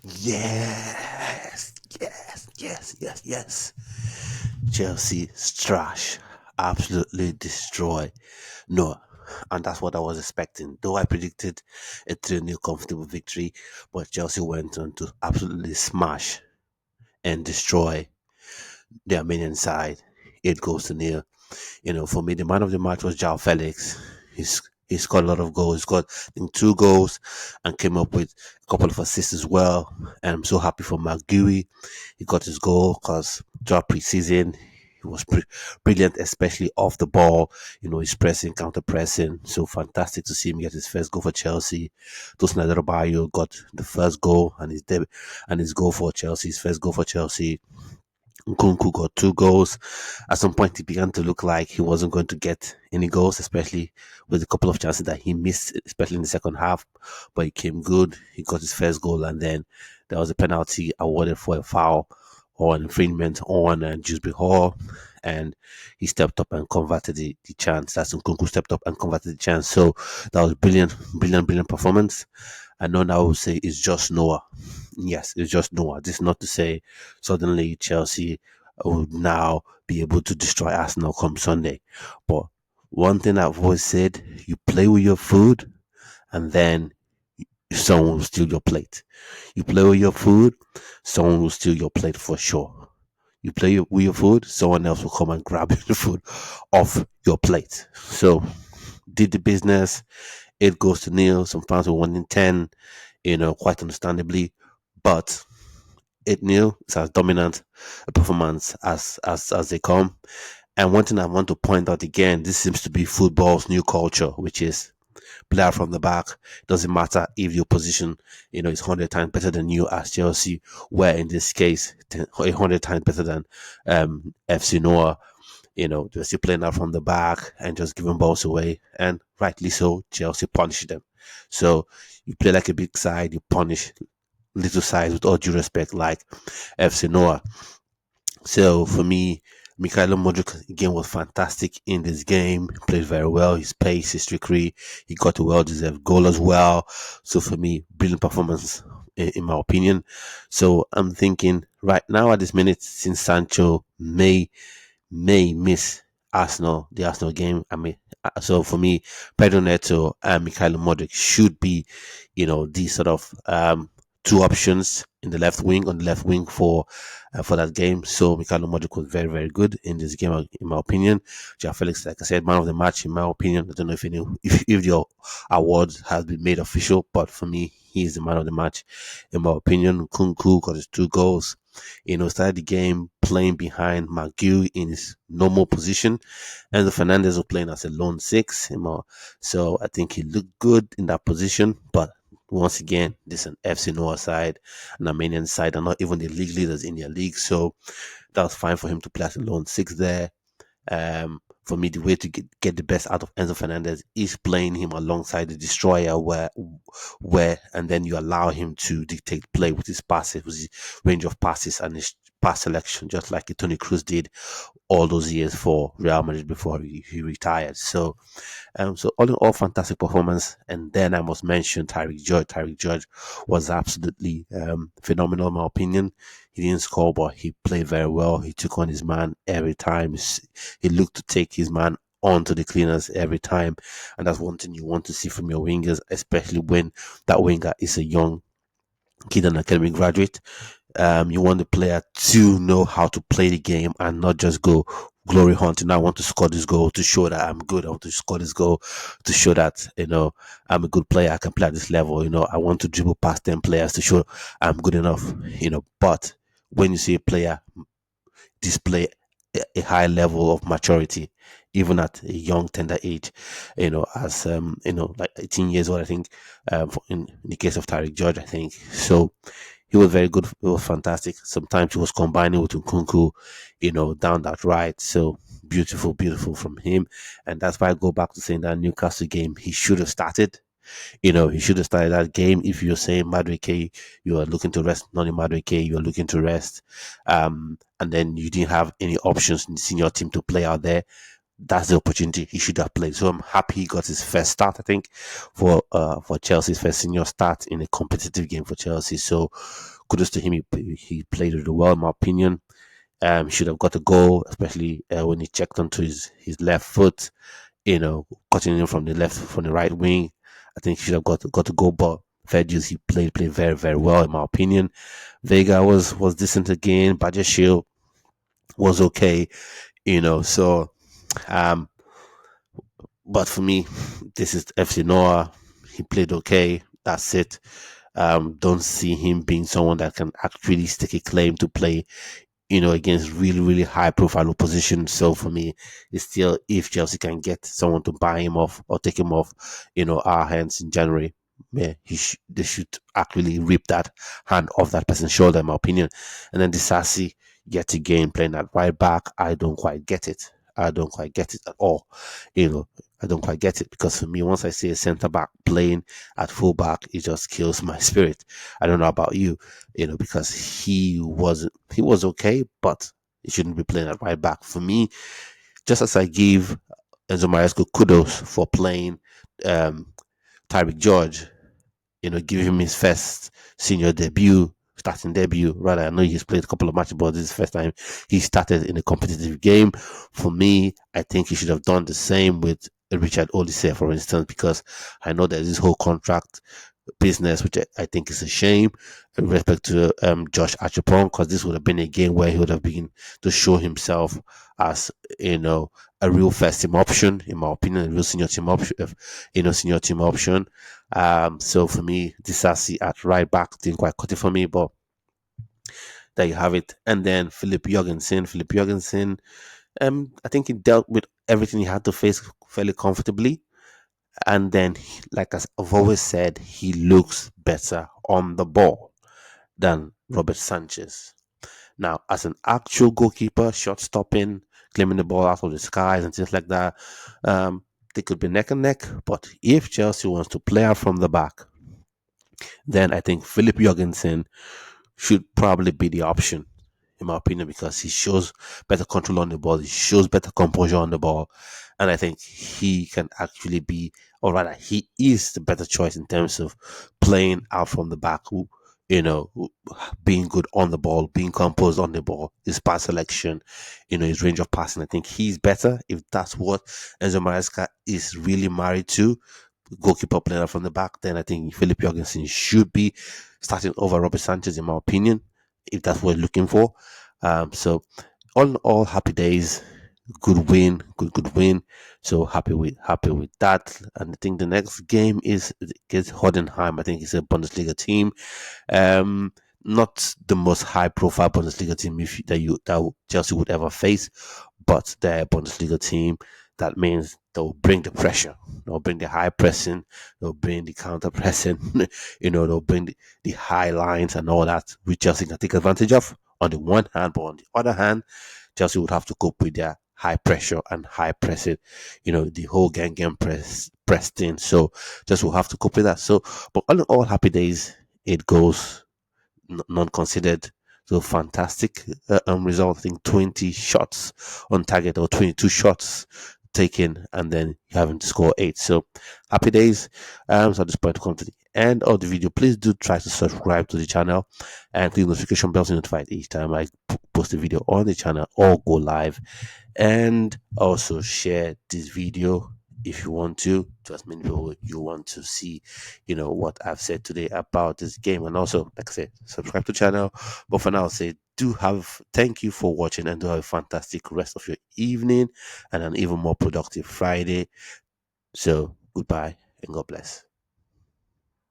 Yes, yes. Chelsea's trash. Absolutely destroy. No, and that's what I was expecting. Though I predicted a 3-0 comfortable victory, but Chelsea went on to absolutely smash and destroy the Armenian side. 8 goals to 0. For me, the man of the match was Jao Felix. He scored a lot of goals. He scored, I think, 2 goals and came up with a couple of assists as well. And I'm so happy for McGuey. He got his goal because throughout preseason, he was brilliant, especially off the ball. He's pressing, counter pressing. So fantastic to see him get his first goal for Chelsea. Tosin Adebayo got the first goal and his goal for Chelsea, his first goal for Chelsea. Nkunku got 2 goals. At some point, it began to look like he wasn't going to get any goals, especially with a couple of chances that he missed, especially in the second half. But he came good. He got his first goal, and then there was a penalty awarded for a foul or an infringement on Dewsbury Hall. And he stepped up and converted the chance. That's Nkunku stepped up and converted the chance. So that was brilliant performance. I know now I will say it's just Noah. Yes, it's just Noah. This is not to say suddenly Chelsea would now be able to destroy Arsenal come Sunday. But one thing I've always said, you play with your food and then someone will steal your plate. You play with your food, someone will steal your plate for sure. You play with your food, someone else will come and grab the food off your plate. So, did the business. 8 goals to 0. Some fans were wanting 10, quite understandably. But 8-0 is as dominant a performance as they come. And one thing I want to point out again, this seems to be football's new culture, which is player from the back. Doesn't matter if your position, is 100 times better than you as Chelsea, where in this case, 100 times better than FC Noah. They're still playing out from the back and just giving balls away. And rightly so, Chelsea punished them. So you play like a big side, you punish little sides with all due respect, like FC Noah. So for me, Mikhailo Modric again was fantastic in this game. Played very well. His pace, his trickery, he got a well-deserved goal as well. So for me, brilliant performance in my opinion. So I'm thinking right now at this minute, since Sancho may miss the Arsenal game. So for me, Pedro Neto and Mikhailo Modric should be, these sort of two options in the left wing on the left wing for that game. So Mikhailo Modric was very very good in this game, in my opinion. Joao Felix, like I said, man of the match in my opinion. I don't know if your award has been made official, but for me, he is the man of the match in my opinion. Kunku got his 2 goals. Started the game playing behind McGill in his normal position. And the Fernandez was playing as a lone six. So I think he looked good in that position. But once again, this is an FC Noah side, an Armenian side, and not even the league leaders in their league. So that was fine for him to play as a lone six there. For me, the way to get the best out of Enzo Fernandez is playing him alongside the destroyer, where and then you allow him to dictate play with his passes, with his range of passes and his pass selection, just like Tony Cruz did all those years for Real Madrid before he retired. So all in all, fantastic performance. And then I must mention Tyreek George. Tyreek George was absolutely phenomenal, in my opinion. He didn't score, but he played very well. He took on his man every time. He looked to take his man onto the cleaners every time. And that's one thing you want to see from your wingers, especially when that winger is a young kid and academy graduate. You want the player to know how to play the game and not just go glory hunting. I want to score this goal to show that I'm good. I want to score this goal to show that, I'm a good player. I can play at this level. I want to dribble past 10 players to show I'm good enough, But when you see a player display a high level of maturity, even at a young, tender age, as like 18 years old, I think, in the case of Tariq George, I think. So he was very good. He was fantastic. Sometimes he was combining with Nkunku, down that right. So beautiful from him. And that's why I go back to saying that Newcastle game, he should have started. He should have started that game. If you're saying Madueke, you are looking to rest, not in Madueke, you are looking to rest. And then you didn't have any options in the senior team to play out there. that's the opportunity he should have played. So I'm happy he got his first start, I think, for Chelsea's first senior start in a competitive game for Chelsea. So kudos to him. He played really well, in my opinion. He should have got a goal, especially when he checked onto his left foot, cutting in from the right wing. I think he should have got a goal, but fair dues, he played very, very well, in my opinion. Vega was decent again. Bajashil was okay, so um but for me, this is FC Noah. He played okay. That's it. Don't see him being someone that can actually stake a claim to play, against really, really high profile opposition. So for me, it's still, if Chelsea can get someone to buy him off or take him off, our hands in January, yeah, they should actually rip that hand off that person's shoulder, in my opinion. And then Disasi, yet again, playing at right back, I don't quite get it. I don't quite get it at all. I don't quite get it, because for me, once I see a centre back playing at full back, it just kills my spirit. I don't know about you, because he was okay, but he shouldn't be playing at right back. For me, just as I give Enzo Maresco kudos for playing um, Tyreek George, give him his first senior debut, starting debut. Rather, I know he's played a couple of matches, but this is the first time he started in a competitive game. For me, I think he should have done the same with Richard Olise, for instance, because I know there's this whole contract business, which I think is a shame in respect to Josh Achapong, because this would have been a game where he would have been to show himself as a real first team option, in my opinion, a real senior team option, senior team option. So for me, Disasi at right back didn't quite cut it for me, but there you have it. And then Philip Jorgensen, I think he dealt with everything he had to face fairly comfortably. And then, like I've always said, he looks better on the ball than Robert Sanchez. Now, as an actual goalkeeper, shot stopping, claiming the ball out of the skies and things like that, they could be neck and neck. But if Chelsea wants to play out from the back, then I think Philip Jorgensen should probably be the option, in my opinion, because he shows better control on the ball, he shows better composure on the ball, and I think he can actually be, or rather, he is the better choice in terms of playing out from the back. Being good on the ball, being composed on the ball, his pass selection, his range of passing. I think he's better if that's what Enzo Maresca is really married to, goalkeeper player from the back. Then I think Philip Jorgensen should be starting over Robert Sanchez, in my opinion, if that's what we're looking for. So all in all, happy days, good win, good win. So happy with that. And I think the next game is against Hodenheim. I think it's a Bundesliga team. Um, Not the most high profile Bundesliga team that Chelsea would ever face, but they're a Bundesliga team. That means they'll bring the pressure, they'll bring the high pressing, they'll bring the counter pressing, they'll bring the high lines and all that, which Chelsea can take advantage of on the one hand, but on the other hand, Chelsea would have to cope with their high pressure and high pressing, the whole gang pressed in. So just will have to cope with that. So, but all in all, happy days. It goes none considered. So fantastic result. I think 20 shots on target or 22 shots taken, and then you haven't scored 8. So happy days. So at this point, to come to the end of the video, please do try to subscribe to the channel and click the notification bell to be notified each time I post a video on the channel or go live. And also share this video if you want to as many people you want to see, what I've said today about this game. And also, like I said, subscribe to the channel. But for now, I'll say thank you for watching, and do have a fantastic rest of your evening and an even more productive Friday. So goodbye and God bless.